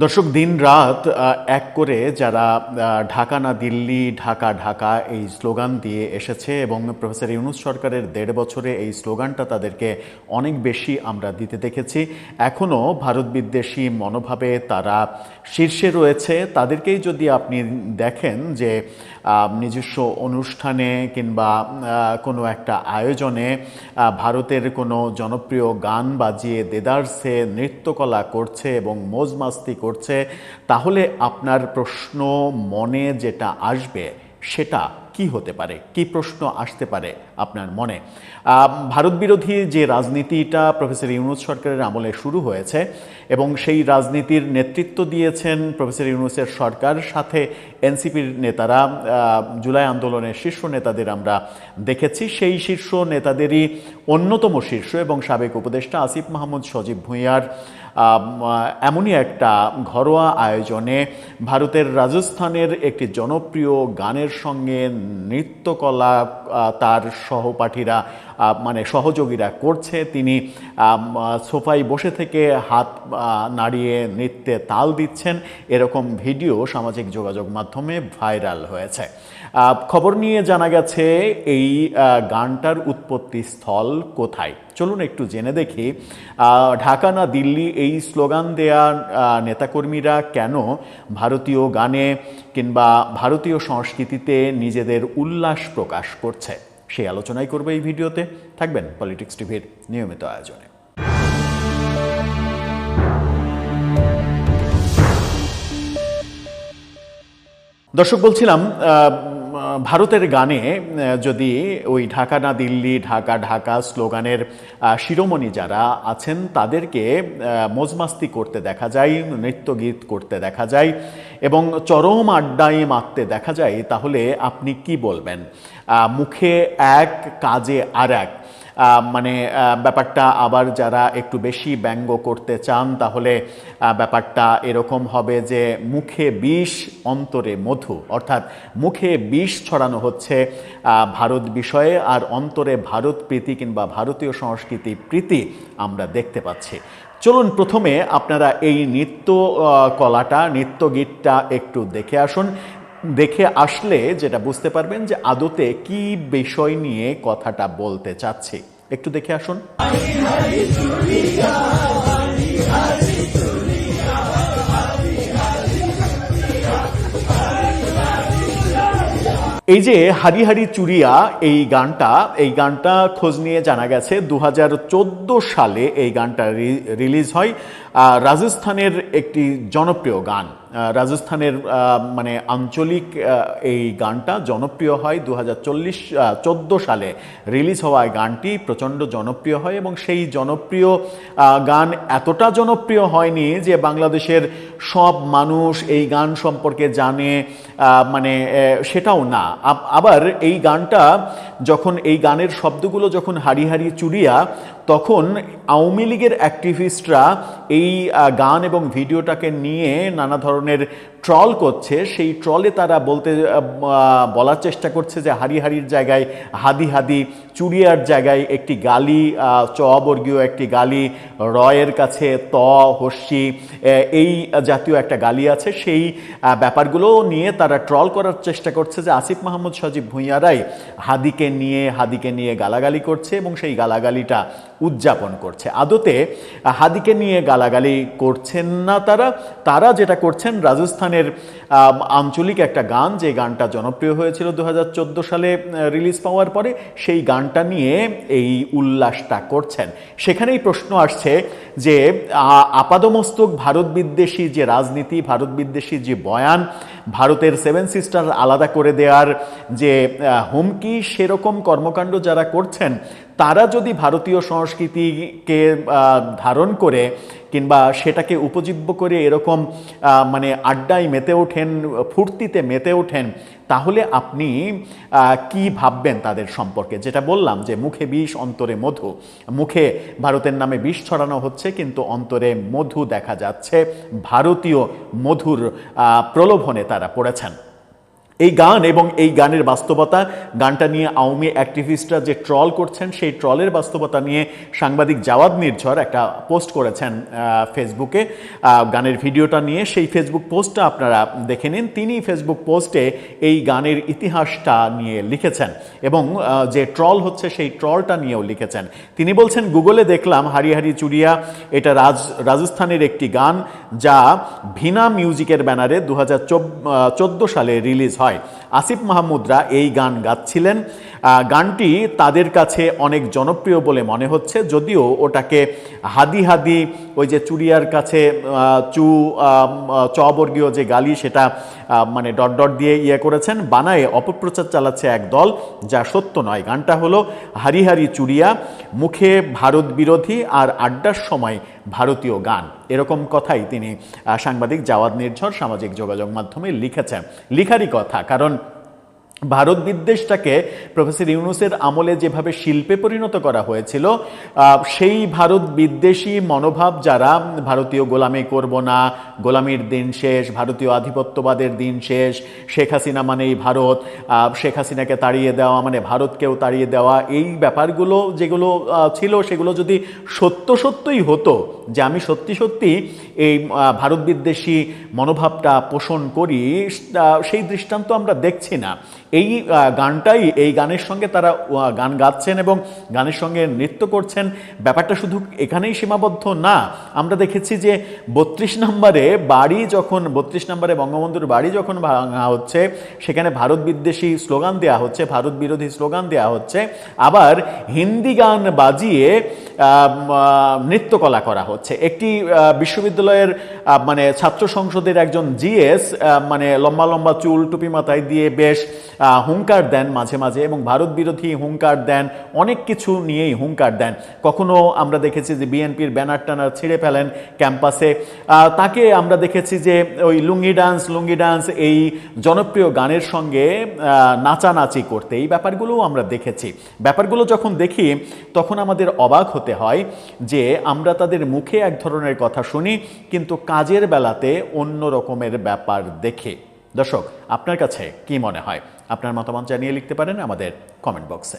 দর্শক, দিন রাত এক করে যারা ঢাকা না দিল্লি, ঢাকা ঢাকা এই স্লোগান দিয়ে এসেছে এবং প্রফেসর ইউনূস সরকারের ১.৫ বছরে এই স্লোগানটা তাদেরকে অনেক বেশি আমরা দিতে দেখেছি। এখনও ভারত বিদ্বেষী মনোভাবে তারা শীর্ষে রয়েছে। তাদেরকেই যদি আপনি দেখেন যে নিজস্ব অনুষ্ঠানে কিংবা কোনো একটা আয়োজনে ভারতের কোনো জনপ্রিয় গান বাজিয়ে দেদারসে নৃত্যকলা করছে এবং মৌজ মাস্তি করছে, তাহলে আপনার প্রশ্ন মনে যেটা আসবে সেটা কি হতে পারে? কি প্রশ্ন আসতে পারে আপনার মনে? ভারত বিরোধী যে রাজনীতিটা প্রফেসর ইউনূস সরকারের আমলে শুরু হয়েছে এবং সেই রাজনীতির নেতৃত্ব দিয়েছেন প্রফেসর ইউনূসের সরকার, সাথে এনসিপির নেতারা, জুলাই আন্দোলনের শীর্ষ নেতাদের আমরা দেখেছি। সেই শীর্ষ নেতাদেরই অন্যতম শীর্ষ এবং সাবেক উপদেষ্টা আসিফ মাহমুদ সজীব ভুঁইয়ার এমনই একটা ঘরোয়া আয়োজনে ভারতের রাজস্থানের একটি জনপ্রিয় গানের সঙ্গে নৃত্যকলা তার সহপাঠীরা মানে সহযোগীরা করছে। তিনি সোফায় বসে থেকে হাত নাড়িয়ে নৃত্যে তাল দিচ্ছেন, এরকম ভিডিও সামাজিক যোগাযোগ মাধ্যমে ভাইরাল হয়েছে। খবর নিয়ে জানা গেছে এই গানটার উৎপত্তি স্থল কোথায়। চলুন একটু জেনে দেখি ঢাকা না দিল্লি এই স্লোগান দেয়া নেতাকর্মীরা কেন ভারতীয় গানে কিংবা ভারতীয় সংস্কৃতিতে নিজেদের উল্লাস প্রকাশ করছে। সেই আলোচনাই করবে এই ভিডিওতে। থাকবেন পলিটিক্স টিভির নিয়মিত আয়োজনে। দর্শক, বলছিলাম ভারতের গানে যদি ওই ঢাকা না দিল্লি, ঢাকা ঢাকা স্লোগানের শিরোমণি যারা আছেন তাদেরকে মজমাস্তি করতে দেখা যায়, নৃত্যগীত করতে দেখা যায় এবং চরম আড্ডায় মারতে দেখা যায়, তাহলে আপনি কি বলবেন? মুখে এক, কাজে আর এক। মানে ব্যাপারটা আবার যারা একটু বেশি ব্যঙ্গ করতে চান তাহলে ব্যাপারটা এরকম হবে যে মুখে বিষ অন্তরে মধু, অর্থাৎ মুখে বিষ ছড়ানো হচ্ছে ভারত বিষয়ে আর অন্তরে ভারত প্রীতি কিংবা ভারতীয় সংস্কৃতি প্রীতি আমরা দেখতে পাচ্ছি। চলুন প্রথমে আপনারা এই নৃত্য কলাটা, নৃত্যগীতটা একটু দেখে আসুন। দেখে আসলে যেটা বুঝতে পারবেন যে আদতে কি বিষয় নিয়ে কথাটা বলতে চাচ্ছি। একটু দেখে আসুন। এই যে হারি হারি চুরিয়া এই গানটা খোঁজ নিয়ে জানা গেছে 2014 সালে এই গানটা রিলিজ হয়। রাজস্থানের একটি জনপ্রিয় গান, রাজস্থানের মানে আঞ্চলিক এই গানটা জনপ্রিয় হয় 2014 সালে রিলিজ হওয়া গানটি প্রচণ্ড জনপ্রিয় হয় এবং সেই জনপ্রিয় গান এতটা জনপ্রিয় হয়নি যে বাংলাদেশের সব মানুষ এই গান সম্পর্কে জানে, মানে সেটাও না। আবার এই গানটা যখন, এই গানের শব্দগুলো যখন হারি হারি চুরিয়া, তখন আওয়ামী লীগের অ্যাক্টিভিস্টরা এই গান এবং ভিডিওটাকে নিয়ে নানা ধরনের ট্রল করছে। সেই ট্রলে তারা বলার চেষ্টা করছে যে হারি হারির জায়গায় হাদি হাদি, চুরিয়ার জায়গায় একটি গালি, চ বর্গীয় একটি গালি, রয়ের কাছে ত হস্যি, এই জাতীয় একটা গালি আছে। সেই ব্যাপারগুলো নিয়ে তারা ট্রল করার চেষ্টা করছে যে আসিফ মাহমুদ সজীব ভুঁইয়ারাই হাদিকে নিয়ে গালাগালি করছে এবং সেই গালাগালিটা উদযাপন করছে। আদতে হাদিকে নিয়ে গালাগালি করছেন না তারা যেটা করছেন, রাজস্থানের আঞ্চলিক একটা গান, যে গানটা জনপ্রিয় হয়েছিল 2014 সালে রিলিজ পাওয়ার পরে, সেই গানটা নিয়ে এই উল্লাসটা করছেন। সেখানেই প্রশ্ন আসছে যে আপাদমস্তক ভারত বিদ্বেষী যে রাজনীতি, ভারত বিদ্বেষী যে বয়ান, ভারতের 7 সিস্টার আলাদা করে দেওয়ার যে হুমকি, সেরকম কর্মকাণ্ড যারা করছেন তারা যদি ভারতীয় সংস্কৃতিকে ধারণ করে কিংবা সেটাকে উপজীব্য করে এরকম মানে আড্ডায় মেতে ওঠেন, ফুর্তিতে মেতে ওঠেন, তাহলে আপনি কি ভাববেন তাদের সম্পর্কে? যেটা বললাম যে মুখে বিষ অন্তরে মধু, মুখে ভারতের নামে বিষ ছড়ানো হচ্ছে কিন্তু অন্তরে মধু দেখা যাচ্ছে, ভারতীয় মধুর প্রলোভনে তারা পড়েছেন। এই গান এবং এই গানের বাস্তবতা, গানটা নিয়ে আওয়ামী অ্যাক্টিভিস্টরা যে ট্রল করছেন, সেই ট্রলের বাস্তবতা নিয়ে সাংবাদিক জাওয়াদ নির্ঝর একটা পোস্ট করেছেন ফেসবুকে গানের ভিডিওটা নিয়ে। সেই ফেসবুক পোস্টটা আপনারা দেখে নিন। তিনি ফেসবুক পোস্টে এই গানের ইতিহাসটা নিয়ে লিখেছেন এবং যে ট্রল হচ্ছে সেই ট্রলটা নিয়েও লিখেছেন। তিনি বলছেন, গুগলে দেখলাম হারি হারি চুরিয়া, এটা রাজস্থানের একটি গান যা ভিনা মিউজিকের ব্যানারে 2014 সালে রিলিজ হয়। আসিফ মাহমুদরা এই গান গাচ্ছিলেন। গানটি তাদের কাছে অনেক জনপ্রিয় বলে মনে হচ্ছে, যদিও ওটাকে হাদি হাদি ওই যে চুরিয়ার কাছে চবর্গীয় যে গালি, সেটা মানে ডট ডট দিয়ে করেছেন, বানায়ে অপপ্রচার চালাচ্ছে এক দল, যা সত্য নয়। গানটা হলো হারি হারি চুরিয়া, মুখে ভারত বিরোধী আর আড্ডার সময় ভারতীয় গান। এরকম কথাই তিনি সাংবাদিক জাওয়াদ নির্ঝর সামাজিক যোগাযোগ মাধ্যমে লিখেছেন। লিখারই কথা, কারণ ভারত বিদ্বেষটাকে প্রফেসর ইউনূসের আমলে যেভাবে শিল্পে পরিণত করা হয়েছিল, সেই ভারত বিদ্বেষী মনোভাব যারা ভারতীয় গোলামি করব না, গোলামির দিন শেষ, ভারতীয় আধিপত্যবাদের দিন শেষ, শেখ হাসিনা মানেই ভারত, শেখ হাসিনাকে তাড়িয়ে দেওয়া মানে ভারতকেও তাড়িয়ে দেওয়া, এই ব্যাপারগুলো যেগুলো ছিল সেগুলো যদি সত্যই হতো, যে আমি সত্যি এই ভারত বিদ্বেষী মনোভাবটা পোষণ করি, সেই দৃষ্টান্ত আমরা দেখছি না। এই গানটাই, এই গানের সঙ্গে তারা গান গাচ্ছেন এবং গানের সঙ্গে নৃত্য করছেন। ব্যাপারটা শুধু এখানেই সীমাবদ্ধ না। আমরা দেখেছি যে 32 নম্বরে বঙ্গবন্ধুর বাড়ি যখন ভাঙা হচ্ছে, সেখানে ভারত বিদ্বেষী স্লোগান দেওয়া হচ্ছে, ভারত বিরোধী স্লোগান দেওয়া হচ্ছে, আবার হিন্দি গান বাজিয়ে নৃত্যকলা করা হচ্ছে। একটি বিশ্ববিদ্যালয়ের মানে ছাত্র সংসদের একজন জিএস মানে লম্বা লম্বা চুল, টুপি মাথায় দিয়ে বেশ হুঙ্কার দেন মাঝে মাঝে, এবং ভারত বিরোধী হুঙ্কার দেন, অনেক কিছু নিয়েই হুঙ্কার দেন। কখনো আমরা দেখেছি যে বিএনপির ব্যানার টানার ছিঁড়ে ফেলেন ক্যাম্পাসে। তাকে আমরা দেখেছি যে ওই লুঙ্গি ডান্স এই জনপ্রিয় গানের সঙ্গে নাচানাচি করতে। এই ব্যাপারগুলোও আমরা দেখেছি। ব্যাপারগুলো যখন দেখি তখন আমাদের অবাক হতে হয় যে আমরা তাদের মুখে এক ধরনের কথা শুনি, কিন্তু কাজের বেলাতে অন্য রকমের ব্যাপার দেখি। দর্শক, আপনার কাছে কি মনে হয়? আপনার মতামত জানিয়ে লিখতে পারেন আমাদের কমেন্ট বক্সে।